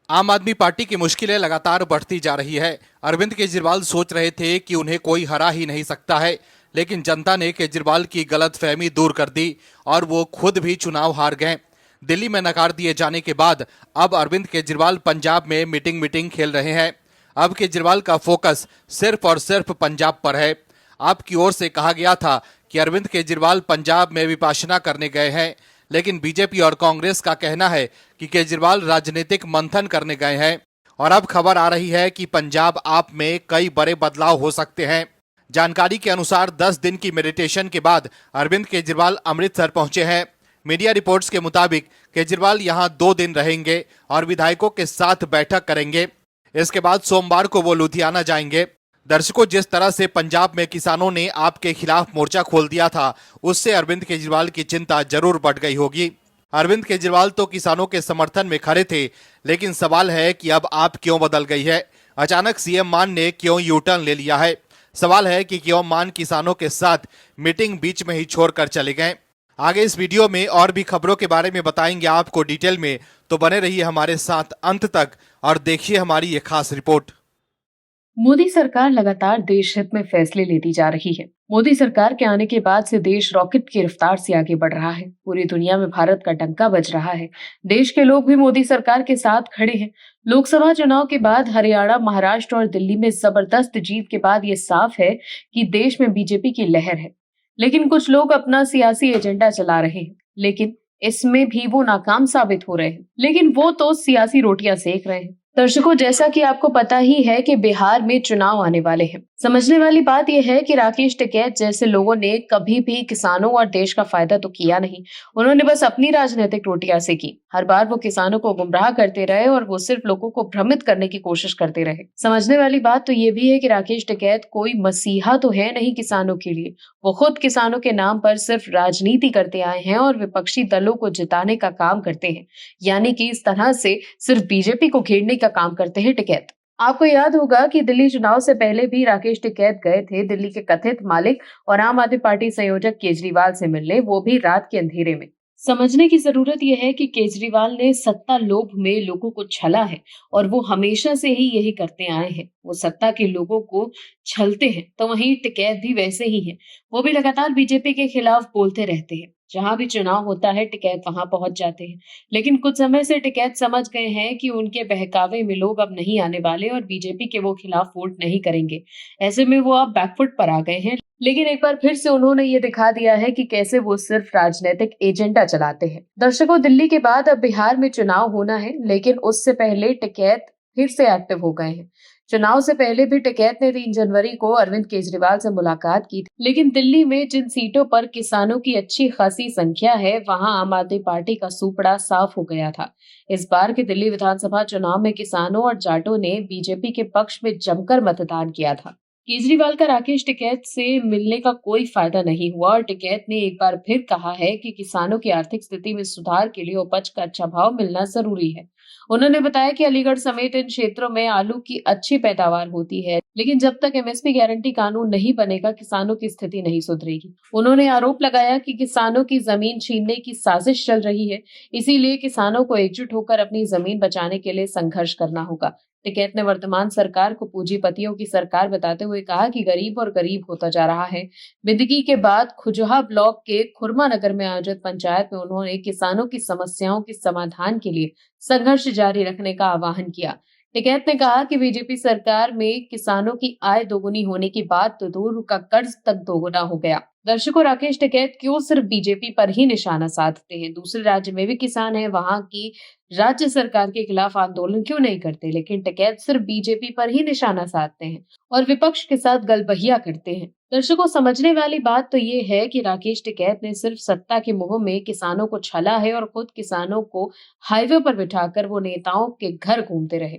आम आदमी पार्टी की मुश्किलें लगातार बढ़ती जा रही है। अरविंद केजरीवाल सोच रहे थे कि उन्हें कोई हरा ही नहीं सकता है, लेकिन जनता ने केजरीवाल की गलतफहमी दूर कर दी और वो खुद भी चुनाव हार गए। दिल्ली में नकार दिए जाने के बाद अब अरविंद केजरीवाल पंजाब में मीटिंग खेल रहे हैं। अब केजरीवाल का फोकस सिर्फ और सिर्फ पंजाब पर है। आपकी ओर से कहा गया था कि अरविंद केजरीवाल पंजाब में विपाशना करने गए हैं, लेकिन बीजेपी और कांग्रेस का कहना है कि केजरीवाल राजनीतिक मंथन करने गए हैं। और अब खबर आ रही है कि पंजाब आप में कई बड़े बदलाव हो सकते हैं। जानकारी के अनुसार 10 दिन की मेडिटेशन के बाद अरविंद केजरीवाल अमृतसर पहुंचे हैं। मीडिया रिपोर्ट्स के मुताबिक केजरीवाल यहां 2 दिन रहेंगे और विधायकों के साथ बैठक करेंगे। इसके बाद सोमवार को वो लुधियाना जाएंगे। दर्शकों, जिस तरह से पंजाब में किसानों ने आपके खिलाफ मोर्चा खोल दिया था, उससे अरविंद केजरीवाल की चिंता जरूर बढ़ गई होगी। अरविंद केजरीवाल तो किसानों के समर्थन में खड़े थे, लेकिन सवाल है कि अब आप क्यों बदल गई है। अचानक सीएम मान ने क्यों यू टर्न ले लिया है। सवाल है कि क्यों मान किसानों के साथ मीटिंग बीच में ही छोड़कर चले गए। आगे इस वीडियो में और भी खबरों के बारे में बताएंगे आपको डिटेल में, तो बने रहिए हमारे साथ अंत तक और देखिए हमारी ये खास रिपोर्ट। मोदी सरकार लगातार देश हित में फैसले लेती जा रही है। मोदी सरकार के आने के बाद से देश रॉकेट की रफ्तार से आगे बढ़ रहा है। पूरी दुनिया में भारत का डंका बज रहा है। देश के लोग भी मोदी सरकार के साथ खड़े हैं। लोकसभा चुनाव के बाद हरियाणा, महाराष्ट्र और दिल्ली में जबरदस्त जीत के बाद ये साफ है कि देश में बीजेपी की लहर है। लेकिन कुछ लोग अपना सियासी एजेंडा चला रहे हैं, लेकिन इसमें भी वो नाकाम साबित हो रहे हैं। लेकिन वो तो सियासी रोटियां सेक रहे हैं। दर्शकों, जैसा कि आपको पता ही है कि बिहार में चुनाव आने वाले हैं। समझने वाली बात यह है कि राकेश टिकैत जैसे लोगों ने कभी भी किसानों और देश का फायदा तो किया नहीं। उन्होंने बस अपनी राजनीतिक रोटियां सेकी। हर बार वो किसानों को गुमराह करते रहे और वो सिर्फ लोगों को भ्रमित करने की कोशिश करते रहे। समझने वाली बात तो ये भी है कि राकेश टिकैत कोई मसीहा तो है नहीं किसानों के लिए। वो खुद किसानों के नाम पर सिर्फ राजनीति करते आए हैं और विपक्षी दलों को जिताने का काम करते हैं। यानी कि इस तरह से सिर्फ बीजेपी को घेरने का काम करते हैं टिकैत। आपको याद होगा कि दिल्ली चुनाव से पहले भी राकेश टिकैत गए थे दिल्ली के कथित मालिक और आम आदमी पार्टी संयोजक केजरीवाल से मिलने, वो भी रात के अंधेरे में। समझने की जरूरत यह है कि केजरीवाल ने सत्ता लोभ में लोगों को छला है और वो हमेशा से ही यही करते आए हैं। वो सत्ता के लोगों को छलते हैं, तो वहीं टिकैत भी वैसे ही है। वो भी लगातार बीजेपी के खिलाफ बोलते रहते हैं। जहां भी चुनाव होता है टिकैत वहां पहुंच जाते हैं। लेकिन कुछ समय से टिकैत समझ गए हैं कि उनके बहकावे में लोग अब नहीं आने वाले और बीजेपी के वो खिलाफ वोट नहीं करेंगे। ऐसे में वो अब बैकफुट पर आ गए हैं। लेकिन एक बार फिर से उन्होंने ये दिखा दिया है कि कैसे वो सिर्फ राजनीतिक एजेंडा चलाते हैं। दर्शकों, दिल्ली के बाद अब बिहार में चुनाव होना है, लेकिन उससे पहले टिकैत फिर से एक्टिव हो गए हैं। चुनाव से पहले भी टिकैत ने 3 जनवरी को अरविंद केजरीवाल से मुलाकात की थी, लेकिन दिल्ली में जिन सीटों पर किसानों की अच्छी खासी संख्या है, वहां आम आदमी पार्टी का सूपड़ा साफ हो गया था। इस बार के दिल्ली विधानसभा चुनाव में किसानों और जाटों ने बीजेपी के पक्ष में जमकर मतदान किया था। केजरीवाल का राकेश टिकैत से मिलने का कोई फायदा नहीं हुआ और टिकैत ने एक बार फिर कहा है कि किसानों की आर्थिक स्थिति में सुधार के लिए उपज का अच्छा भाव मिलना जरूरी है। उन्होंने बताया कि अलीगढ़ समेत इन क्षेत्रों में आलू की अच्छी पैदावार होती है, लेकिन जब तक एमएसपी गारंटी कानून नहीं बनेगा किसानों की स्थिति नहीं सुधरेगी। उन्होंने आरोप लगाया कि किसानों की जमीन छीनने की साजिश चल रही है, इसीलिए किसानों को एकजुट होकर अपनी जमीन बचाने के लिए संघर्ष करना होगा। टिकैत ने वर्तमान सरकार को पूंजीपतियों की सरकार बताते हुए कहा कि गरीब और गरीब होता जा रहा है। बिंदगी के बाद खुजहा ब्लॉक के खुरमा नगर में आयोजित पंचायत में उन्होंने किसानों की समस्याओं के समाधान के लिए संघर्ष जारी रखने का आह्वान किया। टिकैत ने कहा कि बीजेपी सरकार में किसानों की आय दोगुनी होने की बात तो दूर का कर्ज तक दोगुना हो गया। दर्शकों, राकेश टिकैत क्यों सिर्फ बीजेपी पर ही निशाना साधते हैं? दूसरे राज्य में भी किसान हैं, वहां की राज्य सरकार के खिलाफ आंदोलन क्यों नहीं करते? लेकिन टिकैत सिर्फ बीजेपी पर ही निशाना साधते हैं और विपक्ष के साथ गलबहिया करते हैं। दर्शकों, समझने वाली बात तो ये है कि राकेश टिकैत ने सिर्फ सत्ता के मोह में किसानों को छला है और खुद किसानों को हाईवे पर बिठाकर वो नेताओं के घर घूमते रहे।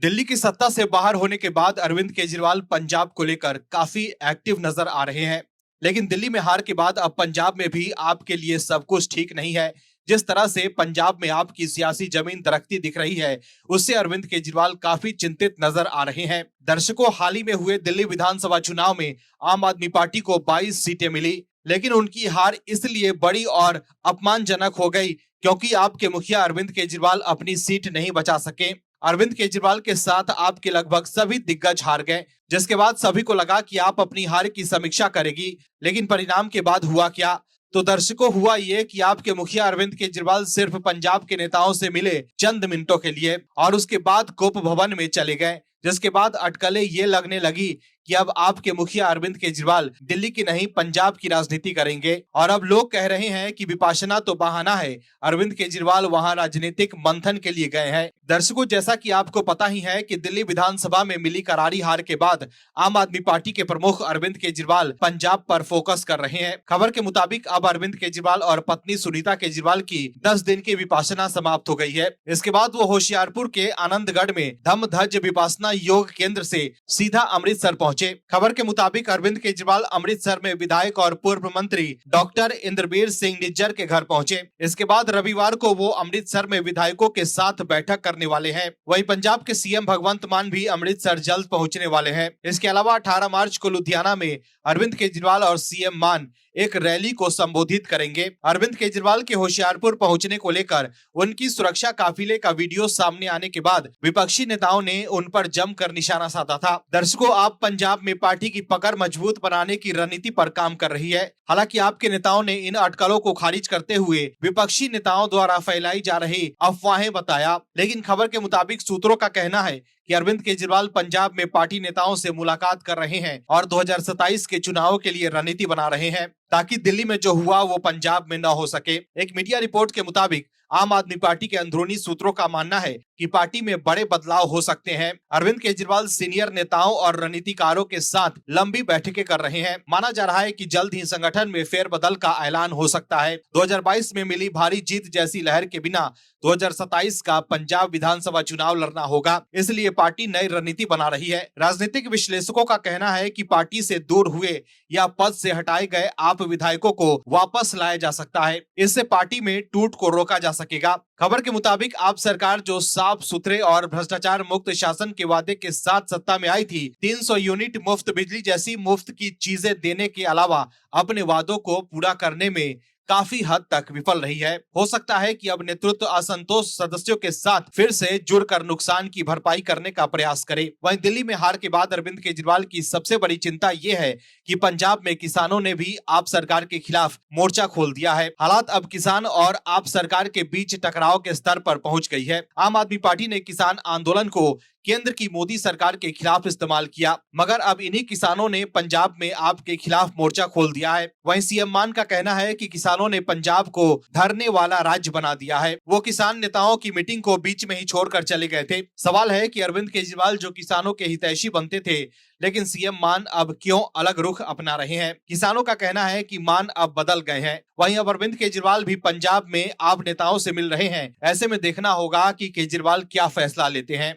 दिल्ली की सत्ता से बाहर होने के बाद अरविंद केजरीवाल पंजाब को लेकर काफी एक्टिव नजर आ रहे हैं, लेकिन दिल्ली में हार के बाद अब पंजाब में भी आपके लिए सब कुछ ठीक नहीं है। जिस तरह से पंजाब में आपकी सियासी जमीन दरकती दिख रही है, उससे अरविंद केजरीवाल काफी चिंतित नजर आ रहे हैं। दर्शकों, हाल ही में हुए दिल्ली विधानसभा चुनाव में आम आदमी पार्टी को 22 सीटें मिली, लेकिन उनकी हार इसलिए बड़ी और अपमानजनक हो गई क्योंकि आपके मुखिया अरविंद केजरीवाल अपनी सीट नहीं बचा सके। अरविंद केजरीवाल के साथ आपके लगभग सभी दिग्गज हार गए, जिसके बाद सभी को लगा कि आप अपनी हार की समीक्षा करेगी। लेकिन परिणाम के बाद हुआ क्या? तो दर्शकों, हुआ ये कि आपके मुखिया अरविंद केजरीवाल सिर्फ पंजाब के नेताओं से मिले चंद मिनटों के लिए और उसके बाद कोप भवन में चले गए, जिसके बाद अटकलें ये लगने लगी कि अब आपके मुखिया अरविंद केजरीवाल दिल्ली की नहीं पंजाब की राजनीति करेंगे। और अब लोग कह रहे हैं कि विपाशना तो बहाना है, अरविंद केजरीवाल वहां राजनीतिक मंथन के लिए गए हैं। दर्शकों, जैसा कि आपको पता ही है कि दिल्ली विधानसभा में मिली करारी हार के बाद आम आदमी पार्टी के प्रमुख अरविंद केजरीवाल पंजाब पर फोकस कर रहे हैं। खबर के मुताबिक अब अरविंद केजरीवाल और पत्नी सुनीता केजरीवाल की 10 दिन की विपाशना समाप्त हो गई है। इसके बाद वो होशियारपुर के आनंदगढ़ में धम्मध्वज विपासना योग केंद्र से सीधा अमृतसर पहुंचे। खबर के मुताबिक अरविंद केजरीवाल अमृतसर में विधायक और पूर्व मंत्री डॉक्टर इंद्रबीर सिंह निज्जर के घर पहुंचे। इसके बाद रविवार को वो अमृतसर में विधायकों के साथ बैठक करने वाले हैं। वहीं पंजाब के सीएम भगवंत मान भी अमृतसर जल्द पहुंचने वाले हैं। इसके अलावा 18 मार्च को लुधियाना में अरविंद केजरीवाल और सीएम मान एक रैली को संबोधित करेंगे। अरविंद केजरीवाल के होशियारपुर पहुंचने को लेकर उनकी सुरक्षा काफिले का वीडियो सामने आने के बाद विपक्षी नेताओं ने उन पर जमकर निशाना साधा था। दर्शकों, आप पंजाब में पार्टी की पकड़ मजबूत बनाने की रणनीति पर काम कर रही है। हालांकि आपके नेताओं ने इन अटकलों को खारिज करते हुए विपक्षी नेताओं द्वारा फैलाई जा रही अफवाहें बताया। लेकिन खबर के मुताबिक सूत्रों का कहना है कि अरविंद केजरीवाल पंजाब में पार्टी नेताओं से मुलाकात कर रहे हैं और 2027 के चुनाव के लिए रणनीति बना रहे हैं, ताकि दिल्ली में जो हुआ वो पंजाब में न हो सके। एक मीडिया रिपोर्ट के मुताबिक आम आदमी पार्टी के अंदरूनी सूत्रों का मानना है कि पार्टी में बड़े बदलाव हो सकते हैं। अरविंद केजरीवाल सीनियर नेताओं और रणनीतिकारों के साथ लंबी बैठकें कर रहे हैं। माना जा रहा है कि जल्द ही संगठन में फेरबदल का ऐलान हो सकता है। 2022 में मिली भारी जीत जैसी लहर के बिना 2027 का पंजाब विधानसभा चुनाव लड़ना होगा, इसलिए पार्टी नई रणनीति बना रही है। राजनीतिक विश्लेषकों का कहना है कि पार्टी से दूर हुए या पद से हटाए गए आप विधायकों को वापस लाया जा सकता है। इससे पार्टी में टूट को रोका जा सकेगा। खबर के मुताबिक आप सरकार जो साफ सुथरे और भ्रष्टाचार मुक्त शासन के वादे के साथ सत्ता में आई थी, 300 यूनिट मुफ्त बिजली जैसी मुफ्त की चीजें देने के अलावा अपने वादों को पूरा करने में काफी हद तक विफल रही है। हो सकता है कि अब नेतृत्व असंतोष सदस्यों के साथ फिर से जुड़कर नुकसान की भरपाई करने का प्रयास करे। वहीं दिल्ली में हार के बाद अरविंद केजरीवाल की सबसे बड़ी चिंता ये है कि पंजाब में किसानों ने भी आप सरकार के खिलाफ मोर्चा खोल दिया है। हालात अब किसान और आप सरकार के बीच टकराव के स्तर पर पहुंच गई है। आम आदमी पार्टी ने किसान आंदोलन को केंद्र की मोदी सरकार के खिलाफ इस्तेमाल किया, मगर अब इन्हीं किसानों ने पंजाब में आपके खिलाफ मोर्चा खोल दिया है। वहीं सीएम मान का कहना है कि किसानों ने पंजाब को धरने वाला राज्य बना दिया है। वो किसान नेताओं की मीटिंग को बीच में ही छोड़कर चले गए थे। सवाल है कि अरविंद केजरीवाल जो किसानों के हितैषी बनते थे, लेकिन सीएम मान अब क्यों अलग रुख अपना रहे हैं? किसानों का कहना है कि मान अब बदल गए हैं। वहीं अब अरविंद केजरीवाल भी पंजाब में आप नेताओं से मिल रहे हैं। ऐसे में देखना होगा कि केजरीवाल क्या फैसला लेते हैं।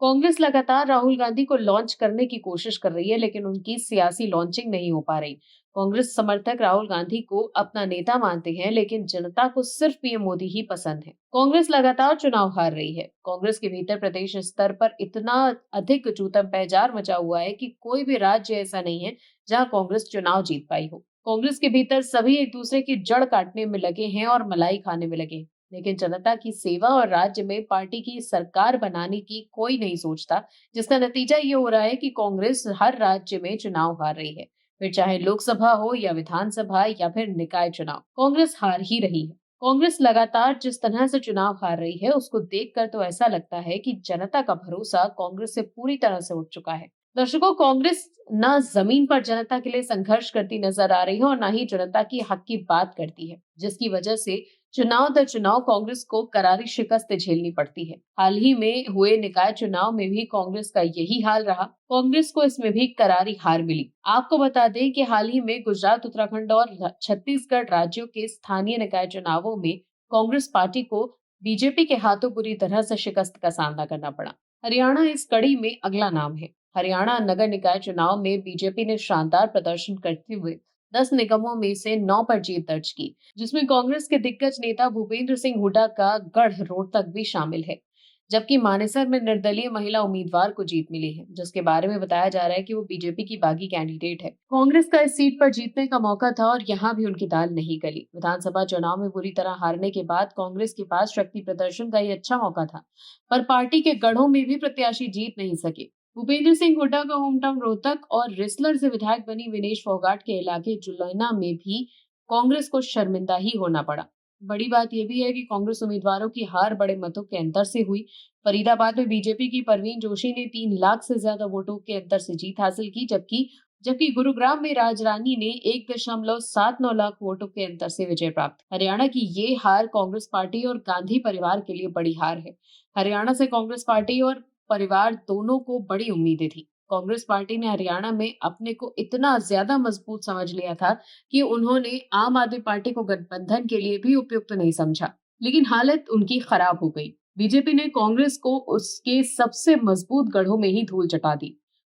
कांग्रेस लगातार राहुल गांधी को लॉन्च करने की कोशिश कर रही है, लेकिन उनकी सियासी लॉन्चिंग नहीं हो पा रही। कांग्रेस समर्थक राहुल गांधी को अपना नेता मानते हैं, लेकिन जनता को सिर्फ पीएम मोदी ही पसंद है। कांग्रेस लगातार चुनाव हार रही है। कांग्रेस के भीतर प्रदेश स्तर पर इतना अधिक जूतम पहजार मचा हुआ है कि कोई भी राज्य ऐसा नहीं है जहां कांग्रेस चुनाव जीत पाई हो। कांग्रेस के भीतर सभी एक दूसरे की जड़ काटने में लगे हैं और मलाई खाने में लगे, लेकिन जनता की सेवा और राज्य में पार्टी की सरकार बनाने की कोई नहीं सोचता, जिसका नतीजा ये हो रहा है कि कांग्रेस हर राज्य में चुनाव हार रही है। फिर चाहे लोकसभा हो या विधानसभा या फिर निकाय चुनाव, कांग्रेस हार ही रही है। कांग्रेस लगातार जिस तरह से चुनाव हार रही है, उसको देखकर तो ऐसा लगता है कि जनता का भरोसा कांग्रेस से पूरी तरह से उठ चुका है। दर्शकों, कांग्रेस न जमीन पर जनता के लिए संघर्ष करती नजर आ रही है और न ही जनता की हक की बात करती है, जिसकी वजह से चुनाव दर चुनाव कांग्रेस को करारी शिकस्त झेलनी पड़ती है। हाल ही में हुए निकाय चुनाव में भी कांग्रेस का यही हाल रहा। कांग्रेस को इसमें भी करारी हार मिली। आपको बता दें कि हाल ही में गुजरात, उत्तराखंड और छत्तीसगढ़ राज्यों के स्थानीय निकाय चुनावों में कांग्रेस पार्टी को बीजेपी के हाथों बुरी तरह से शिकस्त का सामना करना पड़ा। हरियाणा इस कड़ी में अगला नाम है। हरियाणा नगर निकाय चुनाव में बीजेपी ने शानदार प्रदर्शन करते हुए 10 निगमों में से 9 पर जीत दर्ज की, जिसमें कांग्रेस के दिग्गज नेता भूपेंद्र सिंह हुड्डा का गढ़ रोहतक भी शामिल है। जबकि मानेसर में निर्दलीय महिला उम्मीदवार को जीत मिली है, जिसके बारे में बताया जा रहा है कि वो बीजेपी की बागी कैंडिडेट है। कांग्रेस का इस सीट पर जीतने का मौका था और यहाँ भी उनकी दाल नहीं गली। विधानसभा चुनाव में बुरी तरह हारने के बाद कांग्रेस के पास शक्ति प्रदर्शन का ये अच्छा मौका था, पर पार्टी के गढ़ों में भी प्रत्याशी जीत नहीं सके। भूपेंद्र सिंह हुड्डा का होम टाउन रोहतक और रिसलर से विधायक बनी विनेश फोगाट के इलाके जुलैना में भी कांग्रेस को शर्मिंदा ही होना पड़ा। बड़ी बात यह भी है कि कांग्रेस उम्मीदवारों की हार बड़े मतों के अंतर से हुई। फरीदाबाद में बीजेपी की परवीन जोशी ने 3 लाख से ज्यादा वोटों के अंतर से जीत हासिल की, जबकि गुरुग्राम में राजरानी ने 1.79 लाख वोटों के अंतर से विजय प्राप्त। हरियाणा की ये हार कांग्रेस पार्टी और गांधी परिवार के लिए बड़ी हार है। हरियाणा से कांग्रेस पार्टी और परिवार दोनों को बड़ी उम्मीदें थी। कांग्रेस पार्टी ने हरियाणा में अपने को इतना ज्यादा मजबूत समझ लिया था कि उन्होंने आम आदमी पार्टी को गठबंधन के लिए भी उपयुक्त नहीं समझा, लेकिन हालत उनकी खराब हो गई। बीजेपी ने कांग्रेस को उसके सबसे मजबूत गढ़ों में ही धूल चटा दी।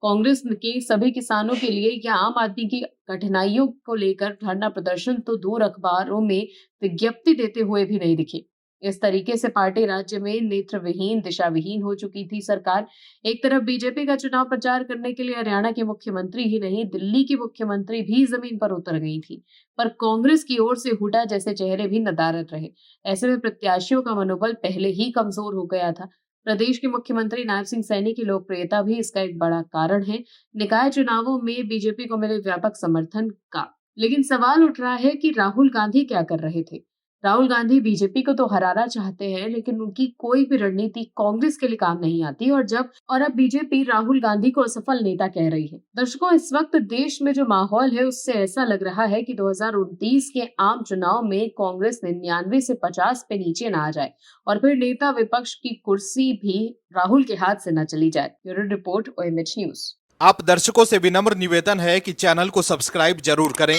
कांग्रेस के सभी किसानों के लिए या आम आदमी की कठिनाइयों को लेकर धरना प्रदर्शन तो दूर, अखबारों में विज्ञप्ति देते हुए भी नहीं दिखे। इस तरीके से पार्टी राज्य में नेत्रविहीन, दिशाविहीन हो चुकी थी। सरकार एक तरफ बीजेपी का चुनाव प्रचार करने के लिए हरियाणा के मुख्यमंत्री ही नहीं, दिल्ली की मुख्यमंत्री भी जमीन पर उतर गई थी, पर कांग्रेस की ओर से हुड्डा जैसे चेहरे भी नदारद रहे। ऐसे में प्रत्याशियों का मनोबल पहले ही कमजोर हो गया था। प्रदेश के मुख्यमंत्री नायब सिंह सैनी की लोकप्रियता भी इसका एक बड़ा कारण है। निकाय चुनावों में बीजेपी को मिले व्यापक समर्थन का, लेकिन सवाल उठ रहा है कि राहुल गांधी क्या कर रहे थे। राहुल गांधी बीजेपी को तो हराना चाहते हैं, लेकिन उनकी कोई भी रणनीति कांग्रेस के लिए काम नहीं आती और अब बीजेपी राहुल गांधी को असफल नेता कह रही है। दर्शकों, इस वक्त देश में जो माहौल है उससे ऐसा लग रहा है कि 2029 के आम चुनाव में कांग्रेस 99 से 50 पे नीचे ना आ जाए और फिर नेता विपक्ष की कुर्सी भी राहुल के हाथ से न चली जाए। Bureau report, OMH news. आप दर्शकों से विनम्र निवेदन है कि चैनल को सब्सक्राइब जरूर करें